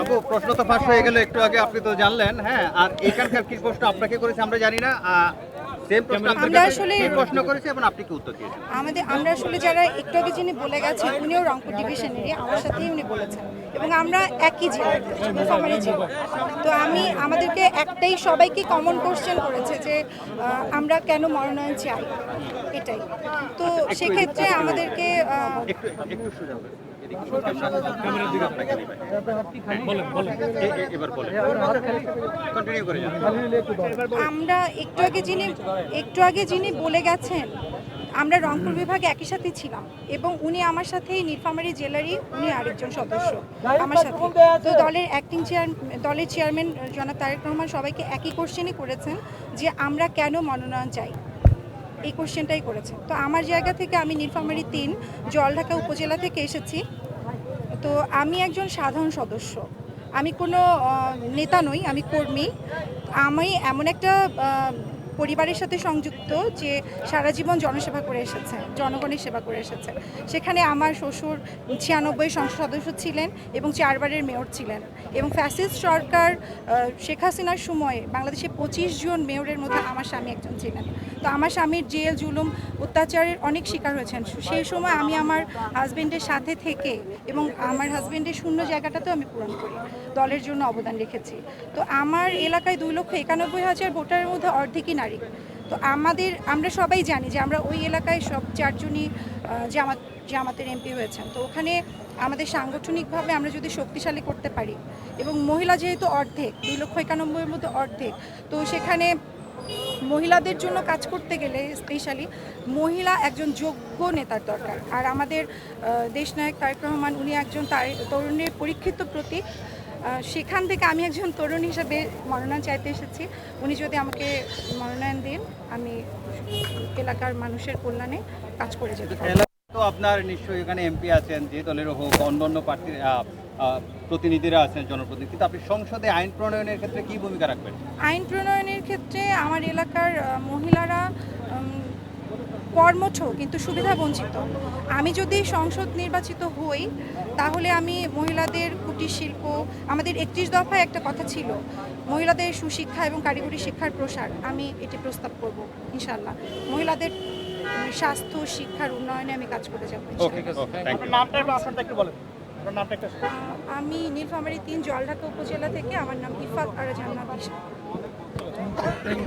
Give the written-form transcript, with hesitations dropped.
আপু প্রশ্ন তো ফাঁস হয়ে গেল একটু আগে, আপনি তো জানলেন। হ্যাঁ, আর এখানকার কি প্রশ্ন আপনাকে করেছে আমরা জানি না। প্রশ্ন করেছে এবং আপনি কি উত্তর দিয়েছেন? আমরা আসলে যারা একটু আগে যিনি বলে গেছেন উনিও রংপুর ডিভিশনেরই, আমার সাথেই উনি বলেছেন এবং আমরা একই জেলার নীলফামারী জেলা। তো আমাদেরকে একটাই সবাইকে কমন কোশ্চেন করেছে যে আমরা কেন মনোনয়ন চাই, এটাই। তো সেক্ষেত্রে আমাদেরকে আমরা একটু আগে যিনি বলে গেছেন আমরা রংপুর বিভাগে একই সাথে ছিলাম এবং উনি আমার সাথেই নীলফামারী জেলারই উনি আরেকজন সদস্য আমার সাথে। তো দলের চেয়ারম্যান জনাব তারেক রহমান সবাইকে একই কোশ্চেনই করেছেন যে আমরা কেন মনোনয়ন চাই, এই কোশ্চেনটাই করেছেন। তো আমার জায়গা থেকে আমি নীলফামারী ৩ জলঢাকা উপজেলা থেকে এসেছি। তো আমি একজন সাধারণ সদস্য, আমি কোনো নেতা নই, আমি কর্মী। আমি এমন একটা পরিবারের সাথে সংযুক্ত যে সারা জীবন জনসেবা করে এসেছে, জনগণের সেবা করে এসেছে। সেখানে আমার শ্বশুর 96 সংসদ সদস্য ছিলেন এবং 4 বারের মেয়র ছিলেন এবং ফ্যাসিস্ট সরকার শেখ হাসিনার সময়ে বাংলাদেশে 25 জন মেয়রের মধ্যে আমার স্বামী একজন ছিলেন। তো আমার স্বামীর জেল জুলুম অত্যাচারের অনেক শিকার হয়েছেন। সেই সময় আমি আমার হাজব্যান্ডের সাথে থেকে এবং আমার হাজব্যান্ডের শূন্য জায়গাটাতেও আমি পূরণ করি, দলের জন্য অবদান রেখেছি। তো আমার এলাকায় 2,91,000 ভোটারের মধ্যে অর্ধেকই নারী। তো আমরা সবাই জানি যে আমরা ওই এলাকায় সব 4 জনই জামাতের এমপি হয়েছেন। তো ওখানে আমাদের সাংগঠনিকভাবে আমরা যদি শক্তিশালী করতে পারি এবং মহিলা যেহেতু অর্ধেক, 2,91,000-এর মধ্যে অর্ধেক, তো সেখানে মহিলাদের জন্য কাজ করতে গেলে স্পেশালি মহিলা একজন যোগ্য নেতার দরকার। আর আমাদের দেশনায়ক তারেক রহমান উনি একজন তরুণের পরীক্ষিত প্রতীক। সেখান থেকে আমি একজন তরুণ হিসেবে মনোনয়ন চাইতে এসেছি। উনি যদি আমাকে মনোনয়ন দেন আমি এলাকার মানুষের কল্যাণে কাজ করে যেতে পারি। তো আপনার নিশ্চয়ই এখানে এমপি আছেন, যে দলের হোক, অন্যান্য প্রার্থীর প্রতিনিধিরা আছেন, জনপ্রতিনিধি, কিন্তু আপনি সংসদে আইন প্রণয়নের ক্ষেত্রে কি ভূমিকা রাখবেন? আইন প্রণয়নের ক্ষেত্রে আমার এলাকার মহিলারা কর্মঠ কিন্তু সুবিধা বঞ্চিত। আমি যদি সংসদ নির্বাচিত হই তাহলে আমি মহিলাদের কুটির শিল্প, আমাদের 31 দফায় একটা কথা ছিল মহিলাদের সুশিক্ষা এবং কারিগরি শিক্ষার প্রসার, আমি এটি প্রস্তাব করব ইনশাআল্লাহ। মহিলাদের স্বাস্থ্য শিক্ষার উন্নয়নে আমি কাজ করে যাব। আমি নীলফামারী 3 জলঢাকা উপজেলা থেকে, আমার নাম ইফাত আরা জান্নাত।